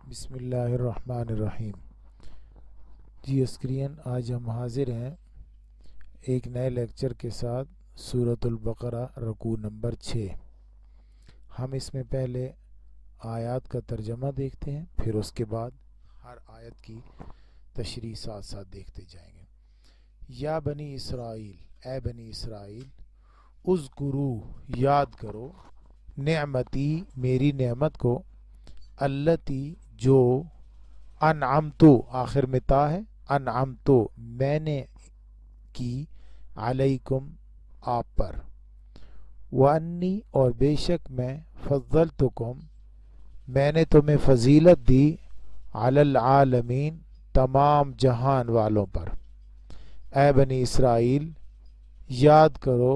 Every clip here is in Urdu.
بسم اللہ الرحمن الرحیم۔ جی اسکرین آج ہم حاضر ہیں ایک نئے لیکچر کے ساتھ سورۃ البقرہ رکوع نمبر 6۔ ہم اس میں پہلے آیات کا ترجمہ دیکھتے ہیں، پھر اس کے بعد ہر آیت کی تشریح ساتھ ساتھ دیکھتے جائیں گے۔ یا بنی اسرائیل، اے بنی اسرائیل، اذکرو یاد کرو، نعمتی میری نعمت کو، التی جو، انعمتو آخر میں تا ہے، انعمتو میں نے کی، علیکم آپ پر، وانی اور بے شک میں، فضلتکم میں نے تمہیں فضیلت دی، علی العالمین تمام جہان والوں پر۔ اے بنی اسرائیل یاد کرو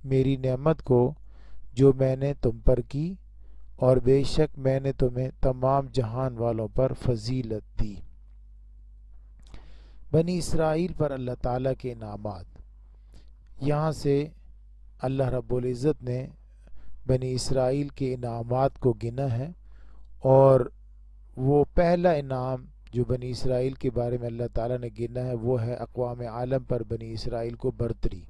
میری نعمت کو جو میں نے تم پر کی، اور بے شک میں نے تمہیں تمام جہان والوں پر فضیلت دی۔ بنی اسرائیل پر اللہ تعالیٰ کے انعامات، یہاں سے اللہ رب العزت نے بنی اسرائیل کے انعامات کو گنا ہے، اور وہ پہلا انعام جو بنی اسرائیل کے بارے میں اللہ تعالیٰ نے گنا ہے وہ ہے اقوام عالم پر بنی اسرائیل کو برتری۔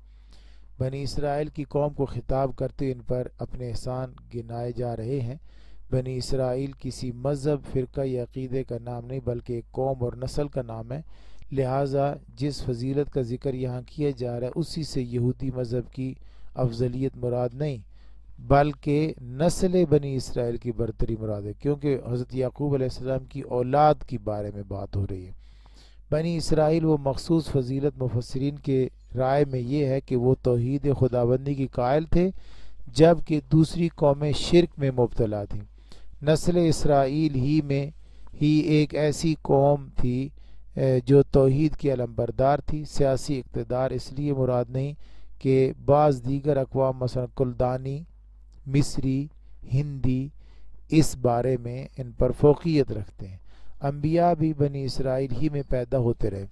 بنی اسرائیل کی قوم کو خطاب کرتے ان پر اپنے احسان گنائے جا رہے ہیں۔ بنی اسرائیل کسی مذہب، فرقہ یا عقیدے کا نام نہیں بلکہ ایک قوم اور نسل کا نام ہے، لہٰذا جس فضیلت کا ذکر یہاں کیا جا رہا ہے اسی سے یہودی مذہب کی افضلیت مراد نہیں بلکہ نسل بنی اسرائیل کی برتری مراد ہے، کیونکہ حضرت یعقوب علیہ السلام کی اولاد کے بارے میں بات ہو رہی ہے۔ بنی اسرائیل وہ مخصوص فضیلت مفسرین کے رائے میں یہ ہے کہ وہ توحید خداوندی کی قائل تھے جبکہ دوسری قومیں شرک میں مبتلا تھیں۔ نسل اسرائیل ہی ایک ایسی قوم تھی جو توحید کی علمبردار تھی۔ سیاسی اقتدار اس لیے مراد نہیں کہ بعض دیگر اقوام مثلا کلدانی، مصری، ہندی اس بارے میں ان پر فوقیت رکھتے ہیں۔ انبیاء بھی بنی اسرائیل ہی میں پیدا ہوتے رہے۔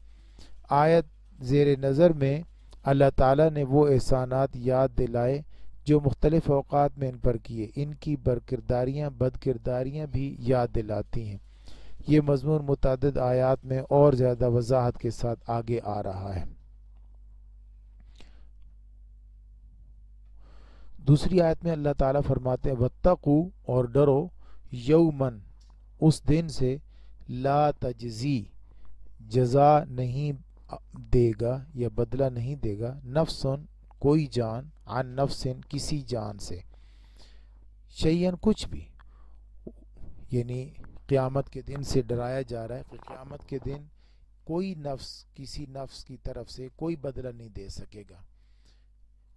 آیت زیر نظر میں اللہ تعالیٰ نے وہ احسانات یاد دلائے جو مختلف اوقات میں ان پر کیے، ان کی برکرداریاں بدکرداریاں بھی یاد دلاتی ہیں۔ یہ مضمون متعدد آیات میں اور زیادہ وضاحت کے ساتھ آگے آ رہا ہے۔ دوسری آیت میں اللہ تعالیٰ فرماتے ہیں واتقوا اور ڈرو، یومن اس دن سے، لا تجزی جزا نہیں دے گا یا بدلہ نہیں دے گا، نفسن کوئی جان، عن نفسن کسی جان سے، شیئن کچھ بھی، یعنی قیامت کے دن سے ڈرایا جا رہا ہے کہ قیامت کے دن کوئی نفس کسی نفس کی طرف سے کوئی بدلہ نہیں دے سکے گا۔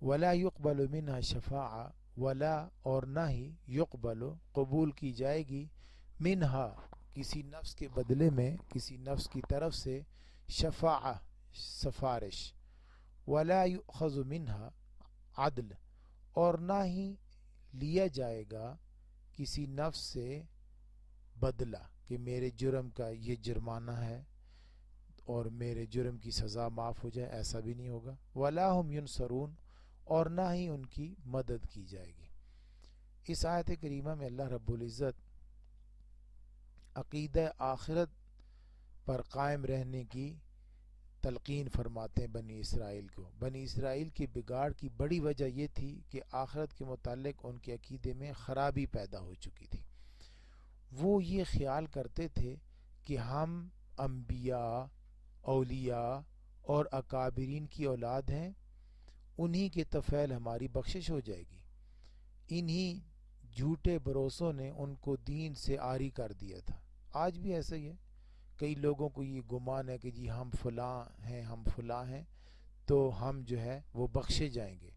ولا يقبل منها شفاعہ، ولا اور نہ ہی يقبل قبول کی جائے گی، منہا کسی نفس کے بدلے میں کسی نفس کی طرف سے، شفاعہ سفارش، ولا یؤخذ منہا عدل اور نہ ہی لیا جائے گا کسی نفس سے بدلہ کہ میرے جرم کا یہ جرمانہ ہے اور میرے جرم کی سزا معاف ہو جائے، ایسا بھی نہیں ہوگا۔ ولا هم ینصرون اور نہ ہی ان کی مدد کی جائے گی۔ اس آیت کریمہ میں اللہ رب العزت عقیدہ آخرت پر قائم رہنے کی تلقین فرماتے ہیں بنی اسرائیل کو۔ بنی اسرائیل کی بگاڑ کی بڑی وجہ یہ تھی کہ آخرت کے متعلق ان کے عقیدے میں خرابی پیدا ہو چکی تھی۔ وہ یہ خیال کرتے تھے کہ ہم انبیاء، اولیاء اور اکابرین کی اولاد ہیں، انہی کے طفیل ہماری بخشش ہو جائے گی۔ انہی جھوٹے بھروسوں نے ان کو دین سے عاری کر دیا تھا۔ آج بھی ایسا ہی ہے، کئی لوگوں کو یہ گمان ہے کہ جی ہم فلاں ہیں، ہم فلاں ہیں تو ہم جو ہے وہ بخشے جائیں گے۔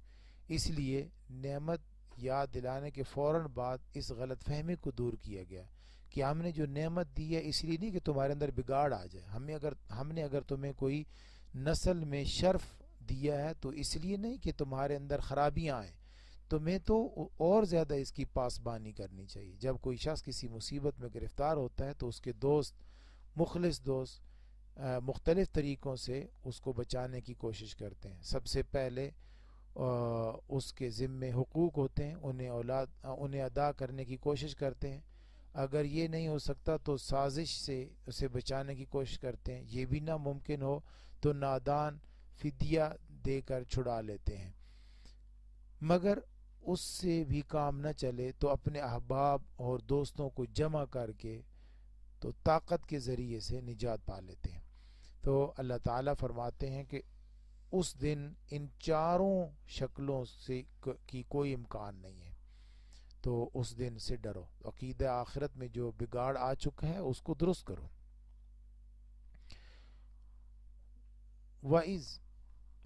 اس لیے نعمت یاد دلانے کے فوراً بعد اس غلط فہمی کو دور کیا گیا کہ ہم نے جو نعمت دی ہے اس لیے نہیں کہ تمہارے اندر بگاڑ آ جائے، ہم نے اگر تمہیں کوئی نسل میں شرف دیا ہے تو اس لیے نہیں کہ تمہارے اندر خرابیاں آئیں، تمہیں تو اور زیادہ اس کی پاسبانی کرنی چاہیے۔ جب کوئی شخص کسی مصیبت میں گرفتار ہوتا ہے تو اس کے دوست، مخلص دوست مختلف طریقوں سے اس کو بچانے کی کوشش کرتے ہیں۔ سب سے پہلے اس کے ذمے حقوق ہوتے ہیں، انہیں ادا کرنے کی کوشش کرتے ہیں۔ اگر یہ نہیں ہو سکتا تو سازش سے اسے بچانے کی کوشش کرتے ہیں، یہ بھی ناممکن ہو تو نادان فدیہ دے کر چھڑا لیتے ہیں، مگر اس سے بھی کام نہ چلے تو اپنے احباب اور دوستوں کو جمع کر کے تو طاقت کے ذریعے سے نجات پا لیتے ہیں۔ تو اللہ تعالیٰ فرماتے ہیں کہ اس دن ان چاروں شکلوں سے کی کوئی امکان نہیں ہے، تو اس دن سے ڈرو، عقیدہ آخرت میں جو بگاڑ آ چکا ہے اس کو درست کرو۔ وَإِذْ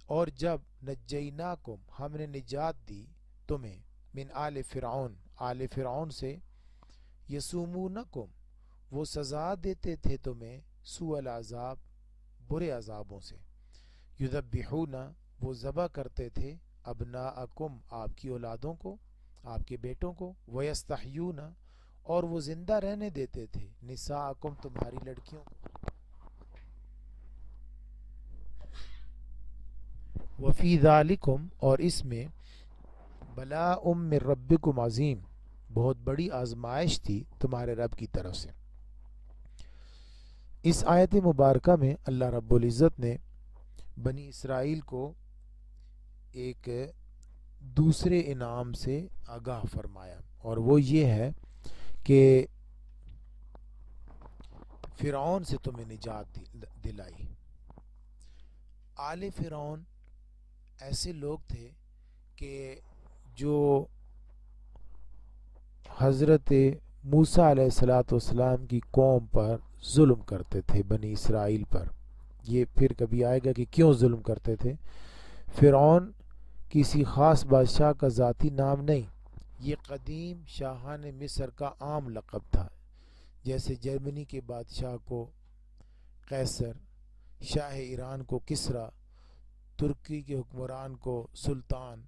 اور جب نجیناکم ہم نے نجات دی تمہیں، من آل فرعون آل فرعون سے، یسومونکم وہ سزا دیتے تھے تمہیں، سوء العذاب برے عذابوں سے، یذبحون وہ ذبح کرتے تھے، ابناءکم آپ کی اولادوں کو، آپ کے بیٹوں کو، ویستحیون اور وہ زندہ رہنے دیتے تھے، نساءکم تمہاری لڑکیوں کو، وفی ذالکم اور اس میں، بلاء من ربکم عظیم بہت بڑی آزمائش تھی تمہارے رب کی طرف سے۔ اس آیت مبارکہ میں اللہ رب العزت نے بنی اسرائیل کو ایک دوسرے انعام سے آگاہ فرمایا، اور وہ یہ ہے کہ فرعون سے تمہیں نجات دلائی۔ آل فرعون ایسے لوگ تھے کہ جو حضرت موسیٰ علیہ السلام کی قوم پر ظلم کرتے تھے، بنی اسرائیل پر۔ یہ پھر کبھی آئے گا کہ کیوں ظلم کرتے تھے۔ فرعون کسی خاص بادشاہ کا ذاتی نام نہیں، یہ قدیم شاہان مصر کا عام لقب تھا، جیسے جرمنی کے بادشاہ کو قیصر، شاہ ایران کو کسریٰ، ترکی کے حکمران کو سلطان۔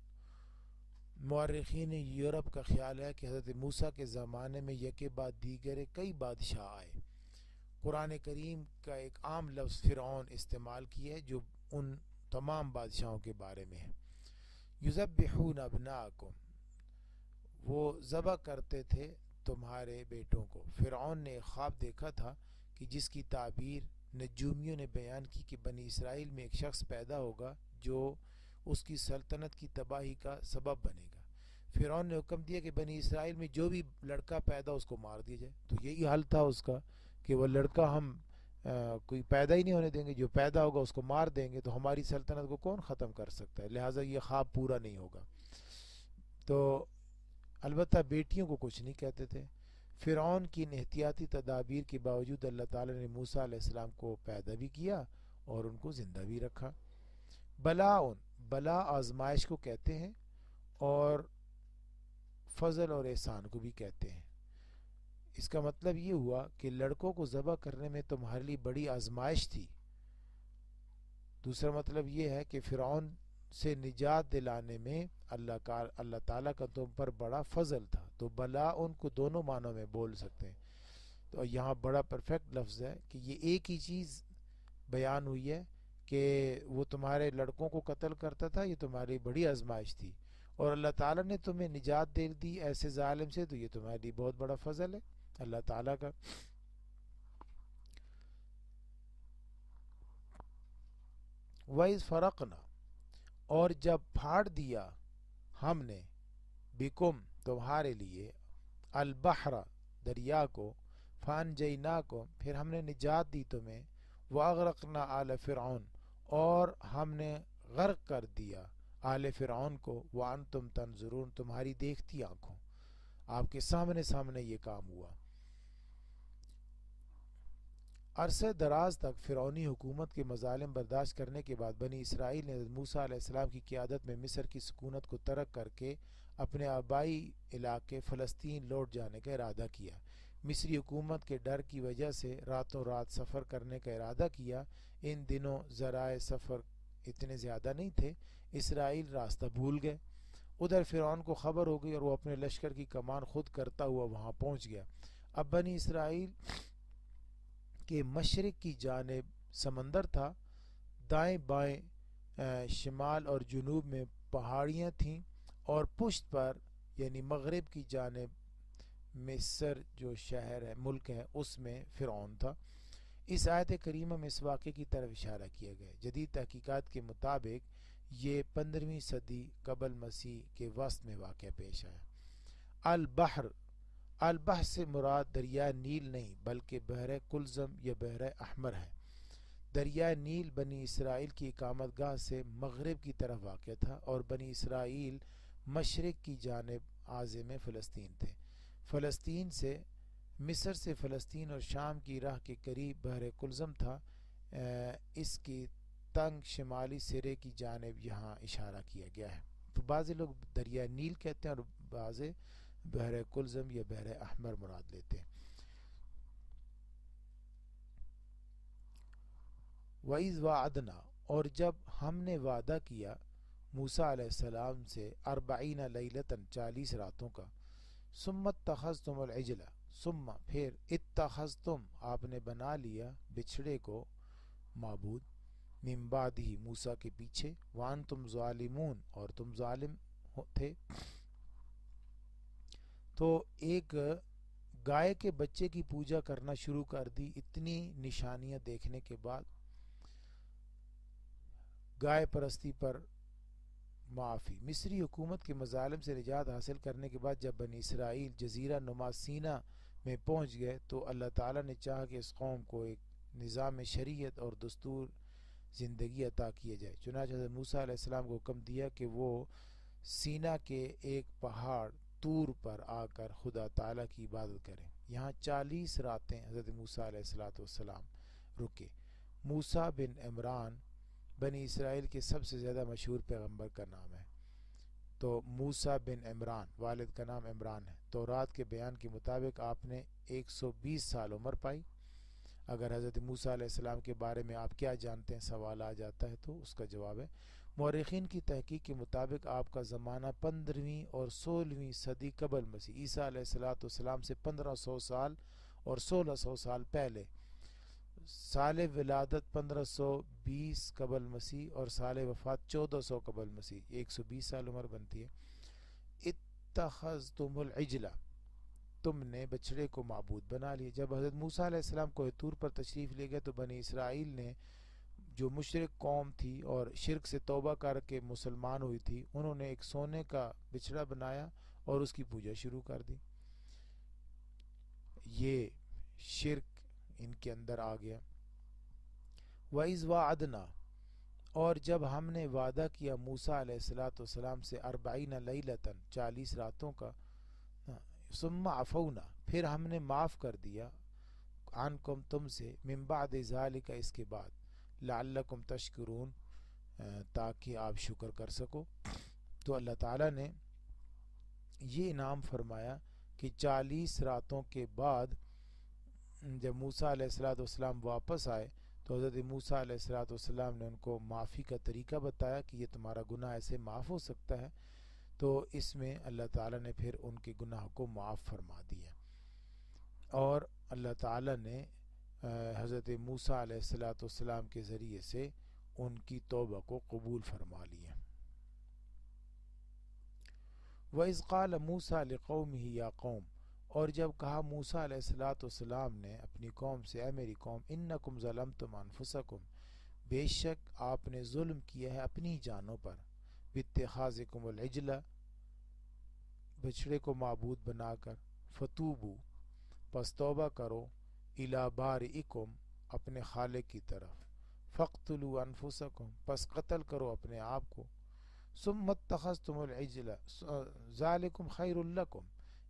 مورخین یورپ کا خیال ہے کہ حضرت موسیٰ کے زمانے میں یکے بعد دیگر کئی بادشاہ آئے۔ قرآن کریم کا ایک عام لفظ فرعون استعمال کیا ہے جو ان تمام بادشاہوں کے بارے میں ہے۔ یذبحون ابناءکم وہ ذبح کرتے تھے تمہارے بیٹوں کو۔ فرعون نے ایک خواب دیکھا تھا کہ جس کی تعبیر نجومیوں نے بیان کی کہ بنی اسرائیل میں ایک شخص پیدا ہوگا جو اس کی سلطنت کی تباہی کا سبب بنے گا۔ فرعون نے حکم دیا کہ بنی اسرائیل میں جو بھی لڑکا پیدا اس کو مار دیا جائے، تو یہی حل تھا اس کا کہ وہ لڑکا ہم کوئی پیدا ہی نہیں ہونے دیں گے، جو پیدا ہوگا اس کو مار دیں گے، تو ہماری سلطنت کو کون ختم کر سکتا ہے، لہٰذا یہ خواب پورا نہیں ہوگا۔ تو البتہ بیٹیوں کو کچھ نہیں کہتے تھے۔ فرعون کی احتیاطی تدابیر کے باوجود اللہ تعالیٰ نے موسیٰ علیہ السلام کو پیدا بھی کیا اور ان کو زندہ بھی رکھا۔ بلا آزمائش کو کہتے ہیں اور فضل اور احسان کو بھی کہتے ہیں۔ اس کا مطلب یہ ہوا کہ لڑکوں کو ذبح کرنے میں تمہارے لیے بڑی آزمائش تھی۔ دوسرا مطلب یہ ہے کہ فرعون سے نجات دلانے میں اللہ تعالیٰ کا تم پر بڑا فضل تھا۔ تو بلا ان کو دونوں معنوں میں بول سکتے ہیں۔ تو یہاں بڑا پرفیکٹ لفظ ہے کہ یہ ایک ہی چیز بیان ہوئی ہے کہ وہ تمہارے لڑکوں کو قتل کرتا تھا، یہ تمہاری بڑی آزمائش تھی، اور اللہ تعالیٰ نے تمہیں نجات دے دی ایسے ظالم سے، تو یہ تمہارے لیے بہت بڑا فضل ہے اللہ تعالیٰ کا۔ وَإِذْ فَرَقْنَا اور جب پھاڑ دیا ہم نے، بِكُمْ تمہارے لیے، البحر دریا کو، فَأَنْجَيْنَاكُمْ پھر ہم نے نجات دی تمہیں، وَأَغْرَقْنَا آلَ فِرْعَوْنَ اور ہم نے غرق کر دیا آل فرعون کو، وَأَنْتُمْ تَنْظُرُونَ تمہاری دیکھتی آنکھوں، آپ کے سامنے یہ کام ہوا۔ عرصہ دراز تک فرعونی حکومت کے مظالم برداشت کرنے کے بعد بنی اسرائیل نے حضرت موسیٰ علیہ السلام کی قیادت میں مصر کی سکونت کو ترک کر کے اپنے آبائی علاقے فلسطین لوٹ جانے کا ارادہ کیا۔ مصری حکومت کے ڈر کی وجہ سے راتوں رات سفر کرنے کا ارادہ کیا۔ ان دنوں ذرائع سفر اتنے زیادہ نہیں تھے، اسرائیل راستہ بھول گئے۔ ادھر فرعون کو خبر ہو گئی اور وہ اپنے لشکر کی کمان خود کرتا ہوا وہاں پہنچ گیا۔ اب بنی اسرائیل کے مشرق کی جانب سمندر تھا، دائیں بائیں شمال اور جنوب میں پہاڑیاں تھیں، اور پشت پر یعنی مغرب کی جانب مصر جو شہر ہے ملک ہے اس میں فرعون تھا۔ اس آیت کریمہ میں اس واقعے کی طرف اشارہ کیا گیا۔ جدید تحقیقات کے مطابق یہ 15ویں صدی قبل مسیح کے وسط میں واقعہ پیش آیا۔ البحر سے مراد دریائے نیل نہیں بلکہ بحر کلزم یا بحر احمر ہے۔ دریائے نیل بنی اسرائیل کی اقامت گاہ سے مغرب کی طرف واقع تھا اور بنی اسرائیل مشرق کی جانب عازم فلسطین تھے۔ فلسطین سے مصر سے فلسطین اور شام کی راہ کے قریب بحر کلزم تھا۔ اس کی تنگ شمالی سرے کی جانب یہاں اشارہ کیا گیا ہے۔ تو بعض لوگ دریائے نیل کہتے ہیں اور بعض بحر کلزم یا بحر احمر مراد لیتے ہیں۔ وَإِذْ وَعَدْنَا، اور جب ہم نے وعدہ کیا موسیٰ علیہ السلام سے 40 لیلۃً 40 راتوں کا، ثم اتخذتم العجل، ثم پھر اتخذتم آپ نے بنا لیا بچھڑے کو معبود، من بعدہ موسیٰ کے پیچھے، وانتم ظالمون اور تم ظالم تھے۔ تو ایک گائے کے بچے کی پوجا کرنا شروع کر دی۔ اتنی نشانیاں دیکھنے کے بعد گائے پرستی پر معافی۔ مصری حکومت کے مظالم سے نجات حاصل کرنے کے بعد جب بنی اسرائیل جزیرہ نما سینا میں پہنچ گئے تو اللہ تعالیٰ نے چاہا کہ اس قوم کو ایک نظام شریعت اور دستور زندگی عطا کیا جائے۔ چنانچہ حضرت موسیٰ علیہ السلام کو حکم دیا کہ وہ سینا کے ایک پہاڑ طور پر آ کر خدا تعالیٰ کی عبادت کریں۔ یہاں 40 راتیں حضرت موسیٰ علیہ السلام رکے۔ موسیٰ بن عمران بنی اسرائیل کے سب سے زیادہ مشہور پیغمبر کا نام ہے۔ تو موسیٰ بن عمران، والد کا نام عمران ہے۔ تورات کے بیان کے مطابق آپ نے 120 سال عمر پائی۔ اگر حضرت موسیٰ علیہ السلام کے بارے میں آپ کیا جانتے ہیں سوال آ جاتا ہے تو اس کا جواب ہے، مورخین کی تحقیق کے مطابق آپ کا زمانہ 15ویں اور 16ویں صدی قبل مسیح، عیسیٰ علیہ السلام سے 1500 سال اور 1600 سال پہلے، سال ولادت 1520 قبل مسیح اور سال وفات 1400 قبل مسیح، 120 سال عمر بنتی ہے۔ اتخذتم العجل، تم نے بچڑے کو معبود بنا لیا۔ جب حضرت موسیٰ علیہ السلام کوہ طور پر تشریف لے گئے تو بنی اسرائیل نے جو مشرک قوم تھی اور شرک سے توبہ کر کے مسلمان ہوئی تھی، انہوں نے ایک سونے کا بچڑا بنایا اور اس کی پوجا شروع کر دی۔ یہ شرک ان کے اندر آ گیا۔ وَإِذْ وَعَدْنَا، اور جب ہم نے وعدہ کیا موسیٰ علیہ السلام سے 40 لیلۃً 40 راتوں کا، ثم عفونا، پھر ہم نے معاف کر دیا، عنکم تم سے، من بعد ذالک اس کے بعد، لعلکم تشکرون تاکہ آپ شکر کر سکو۔ تو اللہ تعالیٰ نے یہ انعام فرمایا کہ 40 راتوں کے بعد جب موسیٰ علیہ السلام واپس آئے تو حضرت موسیٰ علیہ السلام نے ان کو معافی کا طریقہ بتایا کہ یہ تمہارا گناہ ایسے معاف ہو سکتا ہے۔ تو اس میں اللہ تعالیٰ نے پھر ان کے گناہ کو معاف فرما دیا اور اللہ تعالیٰ نے حضرت موسیٰ علیہ السلام کے ذریعے سے ان کی توبہ کو قبول فرما لیا۔ وَإِذْ قَالَ مُوسَىٰ لِقَوْمِهِ يَا قَوْمِ، اور جب کہا موسیٰ علیہ السلام نے اپنی قوم سے، اے میری قوم، اِنَّكُمْ ظَلَمْتُمْ أَنفُسَكُمْ، بے شک آپ نے ظلم کیا ہے اپنی جانوں پر، بِاتِّخَاذِكُمُ الْعِجْلَ، بچڑے کو معبود بنا کر، فَتُوبُوا، پس توبہ کرو، إِلَىٰ بَارِئِكُمْ، اپنے خالق کی طرف، فَاقْتُلُوا أَنفُسَكُمْ، پس قتل کرو اپنے آپ کو، ثُمَّ اتَّخَذْتُمُ الْعِجْلَ ذَلِكُمْ خَيْرٌ لَكُمْ،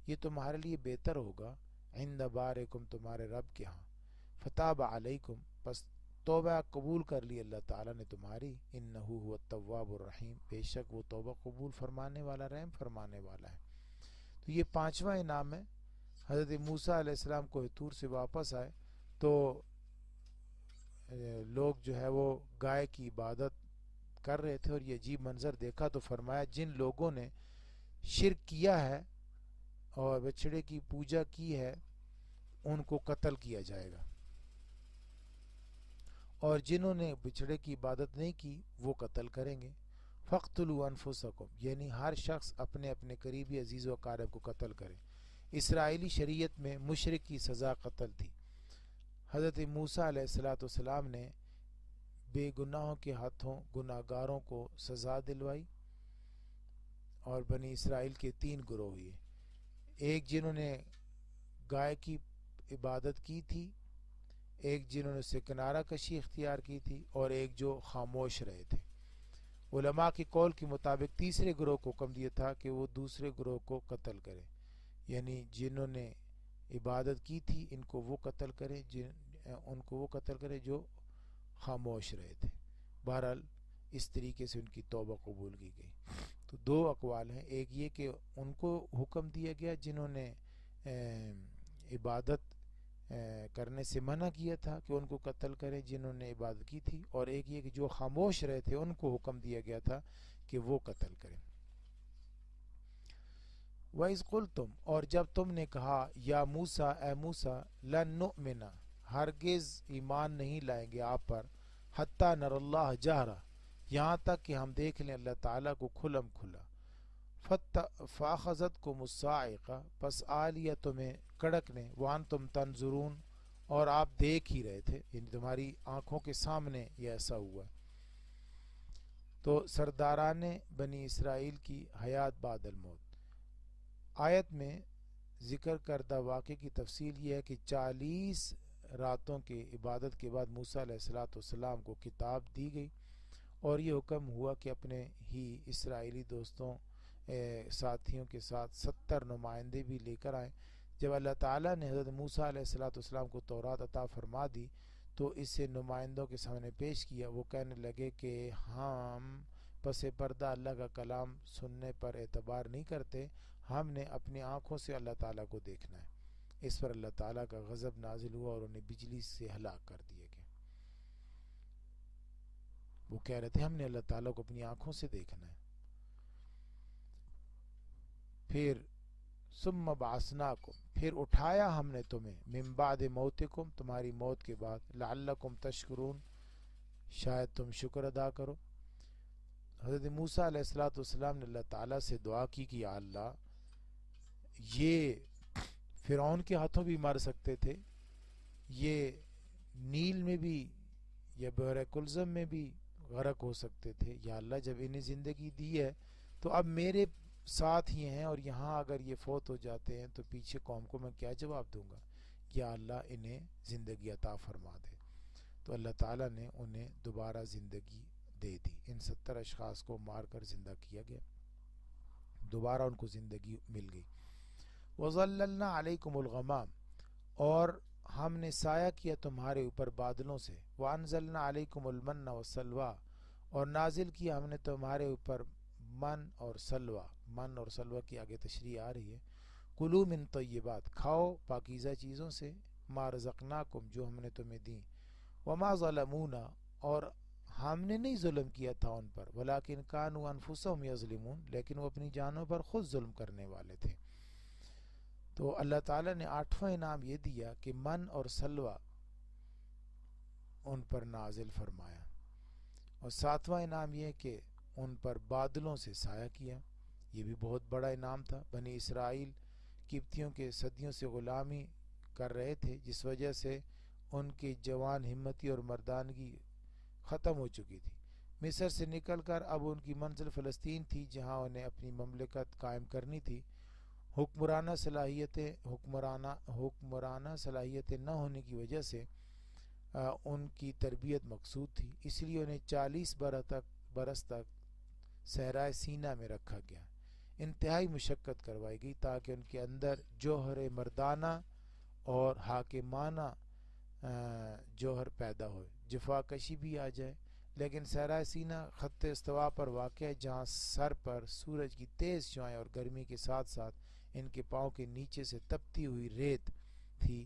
یہ تمہارے لیے بہتر ہوگا، عند بارکم، تمہارے رب کے ہاں، فتاب علیکم، پس توبہ قبول کر لی اللہ تعالیٰ نے تمہاری، انہ هو التواب الرحیم، بے شک وہ توبہ قبول فرمانے والا، رحم فرمانے والا ہے۔ تو یہ 5واں انعام ہے۔ حضرت موسیٰ علیہ السلام کوہ طور سے واپس آئے تو لوگ جو ہے وہ گائے کی عبادت کر رہے تھے اور یہ عجیب منظر دیکھا تو فرمایا جن لوگوں نے شرک کیا ہے اور بچڑے کی پوجا کی ہے ان کو قتل کیا جائے گا، اور جنہوں نے بچڑے کی عبادت نہیں کی وہ قتل کریں گے۔ فَاقْتُلُوا أَنفُسَكُمْ، یعنی ہر شخص اپنے اپنے قریبی عزیز و اقارب کو قتل کرے، اسرائیلی شریعت میں مشرک کی سزا قتل تھی۔ حضرت موسیٰ علیہ السلام نے بے گناہوں کے ہاتھوں گناہ گاروں کو سزا دلوائی، اور بنی اسرائیل کے 3 گروہ ہوئے، ایک جنہوں نے گائے کی عبادت کی تھی، ایک جنہوں نے سے کنارہ کشی اختیار کی تھی، اور ایک جو خاموش رہے تھے۔ علماء کی قول کے مطابق تیسرے گروہ کو حکم دیا تھا کہ وہ دوسرے گروہ کو قتل کرے، یعنی جنہوں نے عبادت کی تھی ان کو وہ قتل کرے، ان کو وہ قتل کرے جو خاموش رہے تھے۔ بہرحال اس طریقے سے ان کی توبہ قبول کی گئی۔ تو 2 اقوال ہیں، ایک یہ کہ ان کو حکم دیا گیا جنہوں نے عبادت کرنے سے منع کیا تھا کہ ان کو قتل کریں جنہوں نے عبادت کی تھی، اور ایک یہ کہ جو خاموش رہے تھے ان کو حکم دیا گیا تھا کہ وہ قتل کریں۔ وَإِذْ قُلْتُمْ، اور جب تم نے کہا، یا موسیٰ، اے موسیٰ، لَن نُؤْمِنَ، ہرگز ایمان نہیں لائیں گے آپ پر، حتیٰ نر اللہ جہرہ، یہاں تک کہ ہم دیکھ لیں اللہ تعالیٰ کو کھلم کھلا۔ فَأَخَذَتْكُمُ الصَّاعِقَةُ، پس آ لیا تمہیں کڑک نے، وَأَنْتُمْ تَنْظُرُونَ، اور آپ دیکھ ہی رہے تھے، یعنی تمہاری آنکھوں کے سامنے یہ ایسا ہوا۔ تو سرداران بنی اسرائیل کی حیات بعد الموت۔ آیت میں ذکر کردہ واقعے کی تفصیل یہ ہے کہ 40 راتوں کے عبادت کے بعد موسیٰ علیہ السلام کو کتاب دی گئی، اور یہ حکم ہوا کہ اپنے ہی اسرائیلی دوستوں ساتھیوں کے ساتھ 70 نمائندے بھی لے کر آئیں۔ جب اللہ تعالیٰ نے حضرت موسیٰ علیہ السلام کو تورات عطا فرما دی تو اسے نمائندوں کے سامنے پیش کیا۔ وہ کہنے لگے کہ ہم پس پردہ اللہ کا کلام سننے پر اعتبار نہیں کرتے، ہم نے اپنی آنکھوں سے اللہ تعالیٰ کو دیکھنا ہے۔ اس پر اللہ تعالیٰ کا غضب نازل ہوا اور انہیں بجلی سے ہلاک کر دیا گیا۔ وہ کہہ رہے تھے ہم نے اللہ تعالیٰ کو اپنی آنکھوں سے دیکھنا ہے۔ پھر ثم بعثناکم، پھر اٹھایا ہم نے تمہیں، من بعد موتکم، تمہاری موت کے بعد، لعلکم تشکرون، شاید تم شکر ادا کرو۔ حضرت موسیٰ علیہ السلام نے اللہ تعالیٰ سے دعا کی کہ یا اللہ، یہ فرعون کے ہاتھوں بھی مر سکتے تھے، یہ نیل میں بھی یا بحر کلزم میں بھی غرق ہو سکتے تھے، یا اللہ جب انہیں زندگی دی ہے تو اب میرے ساتھ ہی ہیں، اور یہاں اگر یہ فوت ہو جاتے ہیں تو پیچھے قوم کو میں کیا جواب دوں گا، یا اللہ انہیں زندگی عطا فرما دے۔ تو اللہ تعالیٰ نے انہیں دوبارہ زندگی دے دی، ان 70 اشخاص کو مار کر زندہ کیا گیا، دوبارہ ان کو زندگی مل گئی۔ وَظَلَّلْنَا عَلَيْكُمُ الْغَمَامَ، اور ہم نے سایہ کیا تمہارے اوپر بادلوں سے، وَأَنزَلْنَا عَلَيْكُمُ الْمَنَّ وَالسَّلْوَىٰ، اور نازل کیا ہم نے تمہارے اوپر من اور سلوہ۔ من اور سلوہ کی آگے تشریح آ رہی ہے۔ کلوا من طیبات، کھاؤ پاکیزہ چیزوں سے، ما رزقناکم، جو ہم نے تمہیں دیں، وما ظلمونا، اور ہم نے نہیں ظلم کیا تھا ان پر، ولیکن کانوا انفسہم یظلمون، لیکن وہ اپنی جانوں پر خود ظلم کرنے والے تھے۔ تو اللہ تعالیٰ نے 8واں انعام یہ دیا کہ من اور سلوہ ان پر نازل فرمایا، اور 7واں انعام یہ کہ ان پر بادلوں سے سایہ کیا، یہ بھی بہت بڑا انعام تھا۔ بنی اسرائیل قبطیوں کے صدیوں سے غلامی کر رہے تھے، جس وجہ سے ان کی جوان ہمتی اور مردانگی ختم ہو چکی تھی۔ مصر سے نکل کر اب ان کی منزل فلسطین تھی، جہاں انہیں اپنی مملکت قائم کرنی تھی۔ حکمرانہ صلاحیتیں نہ ہونے کی وجہ سے ان کی تربیت مقصود تھی، اس لیے انہیں 40 برس تک صحرائے سینا میں رکھا گیا، انتہائی مشقت کروائی گئی تاکہ ان کے اندر جوہر مردانہ اور حاکمانہ جوہر پیدا ہوئے، جفا کشی بھی آ جائے۔ لیکن صحرائے سینا خط استوا پر واقع ہے، جہاں سر پر سورج کی تیز شعاعیں اور گرمی کے ساتھ ساتھ ان کے پاؤں کے نیچے سے تپتی ہوئی ریت تھی،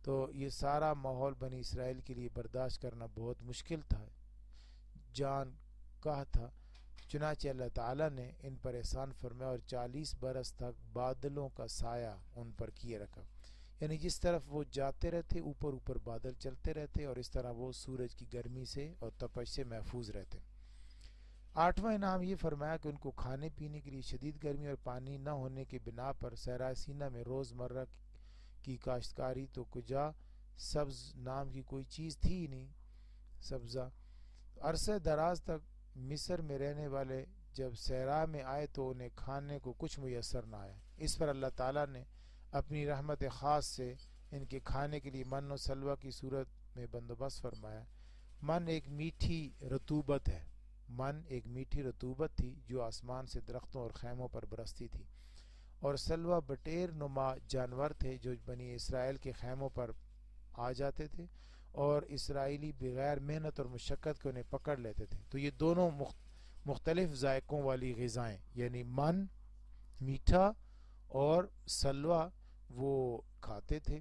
تو یہ سارا ماحول بنی اسرائیل کے لیے برداشت کرنا بہت مشکل تھا، جان کا تھا۔ چنانچہ اللہ تعالیٰ نے ان پر احسان فرمایا اور 40 برس تک بادلوں کا سایہ ان پر کیے رکھا، یعنی جس طرف وہ جاتے رہتے اوپر اوپر بادل چلتے رہتے، اور اس طرح وہ سورج کی گرمی سے اور تپش سے محفوظ رہتے۔ 8واں انعام یہ فرمایا کہ ان کو کھانے پینے کے لیے شدید گرمی اور پانی نہ ہونے کے بنا پر صحرا سینا میں روز مرہ کی کاشتکاری تو کجا سبز نام کی کوئی چیز تھی ہی نہیں، سبزہ۔ عرصہ دراز تک مصر میں رہنے والے جب صحرا میں آئے تو انہیں کھانے کو کچھ میسر نہ آیا۔ اس پر اللہ تعالیٰ نے اپنی رحمت خاص سے ان کے کھانے کے لیے من و سلوہ کی صورت میں بندوبست فرمایا۔ من ایک میٹھی رطوبت ہے، من ایک میٹھی رطوبت تھی جو آسمان سے درختوں اور خیموں پر برستی تھی، اور سلوہ بٹیر نما جانور تھے جو بنی اسرائیل کے خیموں پر آ جاتے تھے، اور اسرائیلی بغیر محنت اور مشقت کے انہیں پکڑ لیتے تھے۔ تو یہ دونوں مختلف ذائقوں والی غذائیں، یعنی من میٹھا اور سلوہ وہ کھاتے تھے،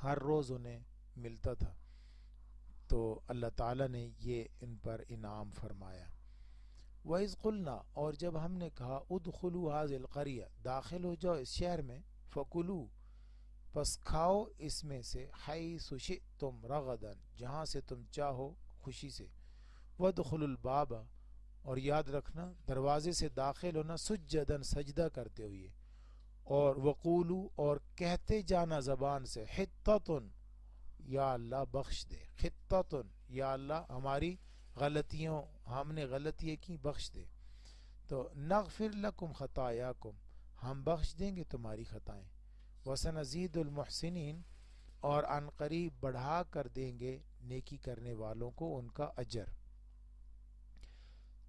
ہر روز انہیں ملتا تھا۔ تو اللہ تعالیٰ نے یہ ان پر انعام فرمایا۔ وَإِذْ قُلْنَا، اور جب ہم نے کہا ادخلوا هذه القرية، داخل ہو جاؤ اس شہر میں، فَكُلُوا، پس کھاؤ اس میں سے، حیث شئتم رغدا، جہاں سے تم چاہو خوشی سے، وَادْخُلُوا الْبَابَ، اور یاد رکھنا دروازے سے داخل ہونا سجداً، سجدہ کرتے ہوئے، اور وقولو، اور کہتے جانا زبان سے، حطتن، یا اللہ بخش دے، خطتن، یا اللہ ہماری غلطیوں، ہم نے غلطیاں کی بخش دے، تو نغفر لکم خطایاکم، ہم بخش دیں گے تمہاری خطائیں، وسنزید المحسنین، اور عن قریب بڑھا کر دیں گے نیکی کرنے والوں کو ان کا اجر۔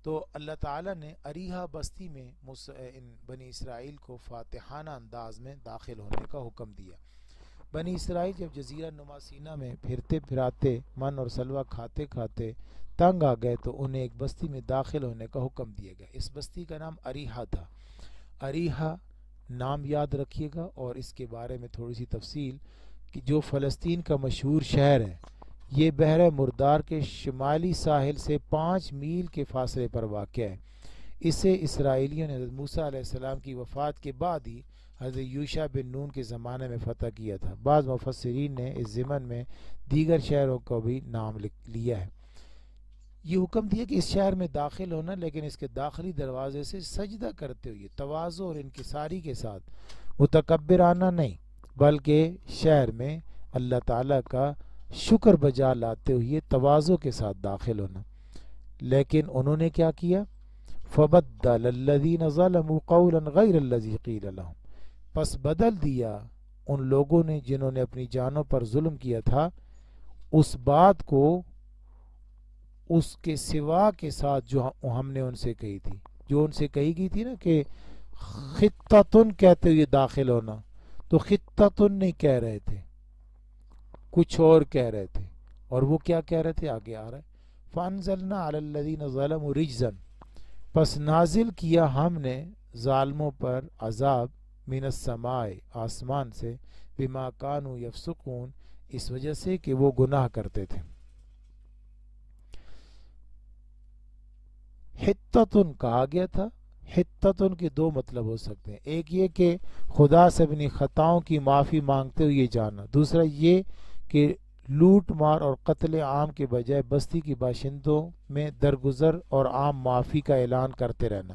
تو اللہ تعالیٰ نے اریحا بستی میں ان بنی اسرائیل کو فاتحانہ انداز میں داخل ہونے کا حکم دیا۔ بنی اسرائیل جب جزیرہ نما سینا میں پھرتے پھراتے، من اور سلوہ کھاتے کھاتے تنگ آ گئے تو انہیں ایک بستی میں داخل ہونے کا حکم دیا گیا۔ اس بستی کا نام اریحا تھا۔ اریحا نام یاد رکھیے گا، اور اس کے بارے میں تھوڑی سی تفصیل کہ جو فلسطین کا مشہور شہر ہے، یہ بحر مردار کے شمالی ساحل سے 5 میل کے فاصلے پر واقع ہے۔ اسے اسرائیلیوں نے حضرت موسیٰ علیہ السلام کی وفات کے بعد ہی حضرت یوشع بن نون کے زمانے میں فتح کیا تھا۔ بعض مفسرین نے اس ضمن میں دیگر شہروں کو بھی نام لیا ہے۔ یہ حکم دیا کہ اس شہر میں داخل ہونا، لیکن اس کے داخلی دروازے سے سجدہ کرتے ہوئے، تواضع اور انکساری کے ساتھ، متکبرانہ نہیں، بلکہ شہر میں اللہ تعالیٰ کا شکر بجا لاتے ہوئے تواضع کے ساتھ داخل ہونا۔ لیکن انہوں نے کیا کیا؟ فَبَدَّلَ الَّذِينَ ظَلَمُوا قَوْلًا غَيْرَ الَّذِي قِيلَ لَهُمْ، پس بدل دیا ان لوگوں نے جنہوں نے اپنی جانوں پر ظلم کیا تھا اس بات کو اس کے سوا کے ساتھ جو ہم نے ان سے کہی تھی، جو ان سے کہی گئی تھی نا کہ خطتن کہتے ہوئے داخل ہونا، تو خطتن نہیں کہہ رہے تھے، کچھ اور کہہ رہے تھے، اور وہ کیا کہہ رہے تھے آگے آ رہا ہے، فَأَنزَلْنَا عَلَى الَّذِينَ ظَلَمُوا رِجْزًا، پس نازل کیا ہم نے ظالموں پر عذاب، من السماء، آسمان سے، بما کانوا یفسقون، اس وجہ سے کہ وہ گناہ کرتے تھے۔ حطتن کہا گیا تھا، حطتن کے 2 مطلب ہو سکتے ہیں، ایک یہ کہ خدا سے اپنی خطاؤں کی معافی مانگتے ہوئے جانا، دوسرا یہ کہ لوٹ مار اور قتل عام کے بجائے بستی کے باشندوں میں درگزر اور عام معافی کا اعلان کرتے رہنا،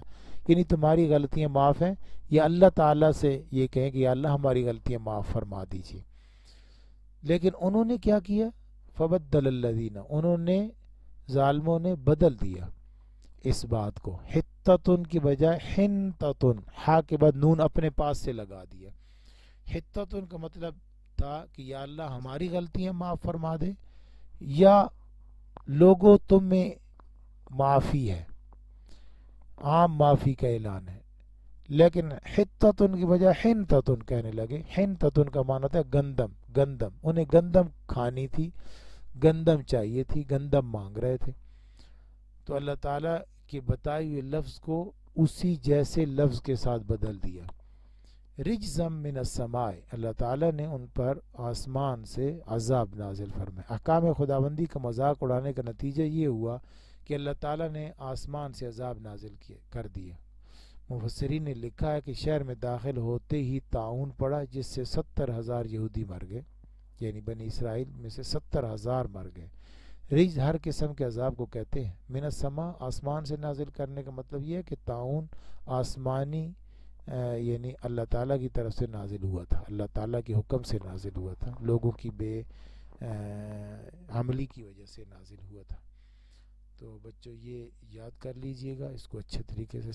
یعنی تمہاری غلطیاں معاف ہیں، یا اللہ تعالیٰ سے یہ کہیں کہ یا اللہ ہماری غلطیاں معاف فرما دیجیے۔ لیکن انہوں نے کیا کیا؟ فبدل الذین، انہوں نے، ظالموں نے بدل دیا اس بات کو، حطتن کی بجائے حنتتن، ہا کے بعد نون اپنے پاس سے لگا دیا۔ حطتن کا مطلب تھا کہ یا اللہ ہماری غلطیاں معاف فرما دے، یا لوگوں تم میں معافی ہے، عام معافی کا اعلان ہے۔ لیکن حطتن کی بجائے حنتتن کہنے لگے۔ حنتتن کا معنی ہوتا ہے گندم، گندم، انہیں گندم کھانی تھی، گندم چاہیے تھی، گندم مانگ رہے تھے۔ تو اللہ تعالیٰ کے بتائے ہوئے لفظ کو اسی جیسے لفظ کے ساتھ بدل دیا۔ رجزم من السماء، اللہ تعالیٰ نے ان پر آسمان سے عذاب نازل فرمایا۔ احکام خداوندی کا مذاق اڑانے کا نتیجہ یہ ہوا کہ اللہ تعالیٰ نے آسمان سے عذاب نازل کر دیا۔ مفسرین نے لکھا ہے کہ شہر میں داخل ہوتے ہی طاعون پڑا، جس سے 70,000 یہودی مر گئے، یعنی بنی اسرائیل میں سے 70,000 مر گئے۔ رجز ہر قسم کے عذاب کو کہتے ہیں. من السما، آسمان سے نازل کرنے کا مطلب یہ ہے کہ طاعون آسمانی یعنی اللہ تعالیٰ کی طرف سے نازل ہوا تھا، اللہ تعالیٰ کے حکم سے نازل ہوا تھا، لوگوں کی بے عملی کی وجہ سے نازل ہوا تھا. تو بچوں یہ یاد کر لیجئے گا، اس کو اچھے طریقے سے